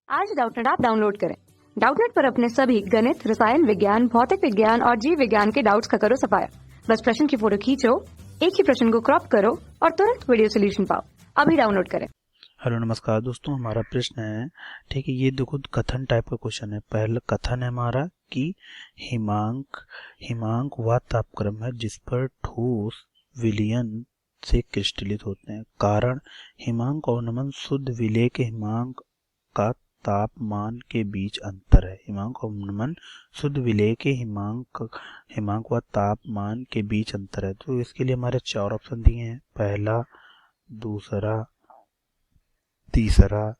आज Doubtnut app download करें। Doubtnut पर अपने सभी गणित, रसायन विज्ञान, भौतिक विज्ञान और जीव विज्ञान के डाउट्स का करो सफाया। बस प्रश्न की फोटो खींचो, एक ही प्रश्न को क्रॉप करो और तुरंत वीडियो सोल्यूशन पाओ। अभी डाउनलोड करें। हेलो नमस्कार दोस्तों, हमारा प्रश्न है, ठीक है, ये देखो कथन टाइप का क्वेश्चन है। पहला कथन है हमारा कि हिमांक वह तापक्रम है जिस पर ठोस विलयन से क्रिस्टलित होते हैं। कारण हिमांक और नमन शुद्ध विलय के हिमांक का तापमान के बीच अंतर है। हिमांक और नमन शुद्ध विलय के हिमांक व तापमान के बीच अंतर है। तो इसके लिए हमारे 4 ऑप्शन दिए हैं, पहला, दूसरा, तीसरा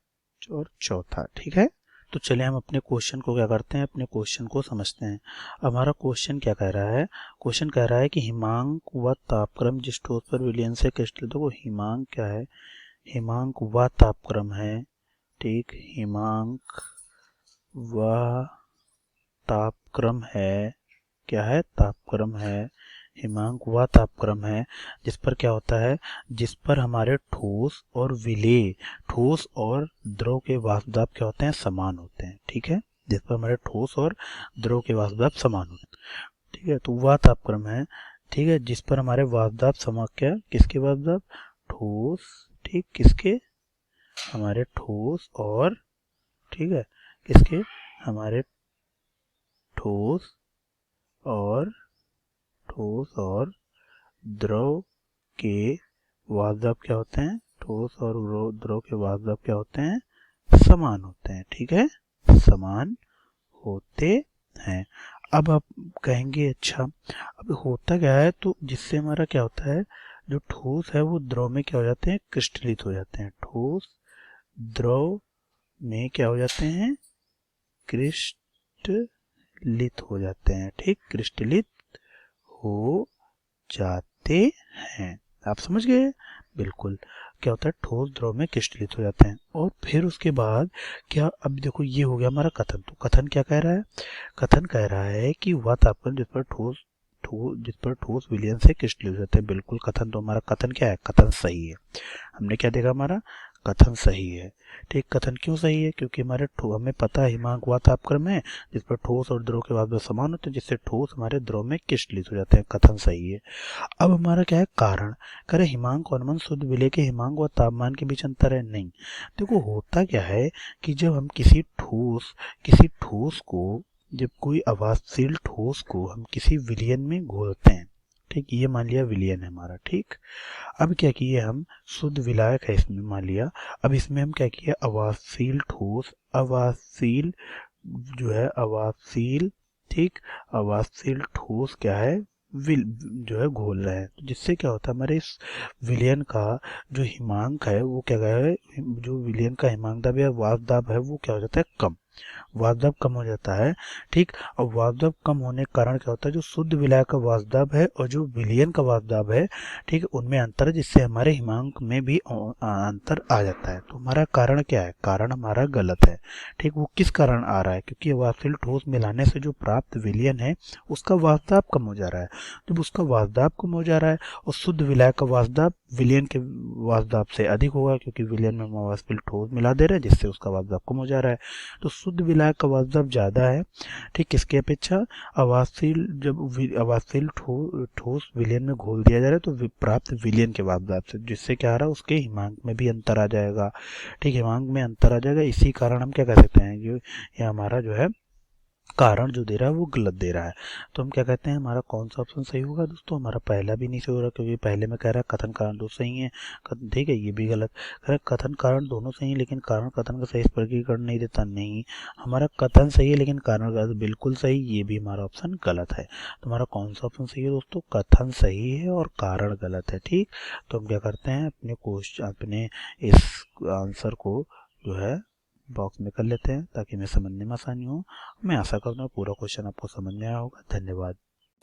और चौथा। ठीक है, तो चलिए हम अपने क्वेश्चन को क्या करते हैं, अपने क्वेश्चन को समझते हैं। हमारा क्वेश्चन क्या कह रहा है? क्वेश्चन कह रहा है कि हिमांक व तापक्रम जिस ठोस पर विलयन से क्रिस्टलित हो। हिमांक क्या है? हिमांक व तापक्रम है। ठीक, हिमांक व तापक्रम है। क्या है? तापक्रम है। हिमांक वह तापक्रम है जिस पर क्या होता है, जिस पर हमारे ठोस और विलेय, ठोस और द्रव के वाष्प दाब क्या होते हैं, समान होते हैं। ठीक है, जिस पर हमारे ठोस और द्रव के वाष्प दाब समान होते हैं। ठीक है, तो वह तापक्रम है, ठीक है, जिस पर हमारे वाष्प दाब समान, क्या, किसके वाष्प दाब? ठोस, ठीक, किसके? हमारे ठोस और, ठीक है, किसके? हमारे ठोस और द्रव के वाष्प दाब क्या होते हैं? ठोस और द्रव के वाष्प दाब क्या होते हैं? समान होते हैं। ठीक है, समान होते हैं। अब आप कहेंगे अच्छा, अब होता क्या है? तो जिससे हमारा क्या होता है, जो ठोस है वो द्रव में क्या हो जाते हैं, क्रिस्टलित हो जाते हैं। ठोस द्रव में क्या हो जाते हैं, क्रिस्टलित हो जाते हैं। ठीक, क्रिस्टलित हो जाते हैं। आप समझ गए? बिल्कुल। क्या होता है, ठोस द्रव में क्रिस्टलित हो जाते हैं। और फिर उसके बाद क्या, अब देखो ये हो गया हमारा कथन। तो कथन क्या कह रहा है? कथन कह रहा है कि वह तापक्रम जिस पर ठोस विलयन से क्रिस्टलित हो जाते हैं। बिल्कुल, कथन तो हमारा कथन क्या है? कथन सही है। हमने क्या देखा? हमारा कथन सही है। ठीक, कथन क्यों सही है? क्योंकि हमें पता है हिमांक वह तापक्रम है जिस पर ठोस और द्रव के वाष्प समान होते हैं, जिससे ठोस हमारे द्रव में क्रिस्टलित हो जाते हैं। कथन सही है। अब हमारा क्या है? कारण करे हिमांक और नमन शुद्ध विलय के हिमांक व तापमान के बीच अंतर है। नहीं, देखो होता क्या है कि जब हम किसी ठोस को, जब कोई अवाष्पशील ठोस को हम किसी विलयन में घोलते हैं, ठीक, ये मान लिया विलयन है हमारा। ठीक, अब क्या किए हम, शुद्ध विलायक है इसमें मान लिया। अब इसमें हम क्या किए, अवाष्पशील ठोस, अवाष्पशील जो है अवाष्पशील, ठीक, अवाष्पशील ठोस क्या है, जो है घोल रहे हैं। तो जिससे क्या होता है, हमारे इस विलयन का जो हिमांक है वो क्या है, जो विलयन का हिमांक दाब या वाष्प दाब है वो क्या हो जाता है, कम, वाष्प दाब कम हो जाता है। ठीक, और वाष्प दाब कम होने के कारण क्या होता है, जो शुद्ध विलायक का वाष्प दाब है और जो विलयन का वाष्प दाब है, ठीक, उनमें अंतर है, जिससे हमारे हिमांक में भी अंतर आ जाता है। तो हमारा कारण क्या है? कारण हमारा गलत है। ठीक, वो किस कारण आ रहा है? क्योंकि वाष्पशील ठोस मिलाने से जो प्राप्त विलयन है उसका वाष्प दाब कम हो जा रहा है। जब उसका वाष्प दाब कम हो जा रहा है और शुद्ध विलायक का वाष्प दाब विलयन के वाष्प दाब से अधिक होगा, क्योंकि विलयन में हम वाष्पशील ठोस मिला दे रहे हैं, जिससे उसका वाष्प दाब कम हो जा रहा है। तो शुद्ध विलायक का वाष्प दाब ज्यादा है, ठीक, किसके अपेक्षा? अवाष्पशील, जब अवाष्पशील ठोस विलयन में घोल दिया जा रहा है तो प्राप्त विलयन के वाष्प दाब से, जिससे क्या आ रहा है, उसके हिमांक में भी अंतर आ जाएगा। ठीक, हिमांक में अंतर आ जाएगा। इसी कारण हम क्या कह सकते हैं, ये हमारा जो है कारण जो दे रहा है वो गलत दे रहा है। तो हम क्या कहते हैं, हमारा कौन सा ऑप्शन सही होगा दोस्तों? हमारा पहला भी नहीं सही हो रहा, क्योंकि पहले में कह रहा है कथन कारण दो सही है। ठीक है, ये भी गलत कह रहा है, कथन कारण दोनों सही है लेकिन कारण कथन का सही स्पष्टीकरण नहीं देता। नहीं, हमारा कथन सही है लेकिन कारण का बिल्कुल सही, ये भी हमारा ऑप्शन गलत है। तो हमारा कौन सा ऑप्शन सही है दोस्तों? कथन सही है और कारण गलत है। ठीक, तो हम क्या करते हैं, अपने इस आंसर को जो है बॉक्स में कर लेते हैं ताकि हमें समझने में आसानी हो। मैं आशा करता हूँ पूरा क्वेश्चन आपको समझ में आया होगा। धन्यवाद।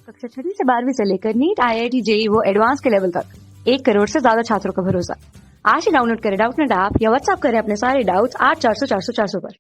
कक्षा 6 से 12वीं से लेकर नीट, IIT, JEE वो एडवांस के लेवल तक 1 करोड़ से ज्यादा छात्रों का भरोसा। आज ही डाउनलोड करें डाउटनेट ऐप या व्हाट्सएप करें अपने सारे डाउट्स 8400 400 400 पर।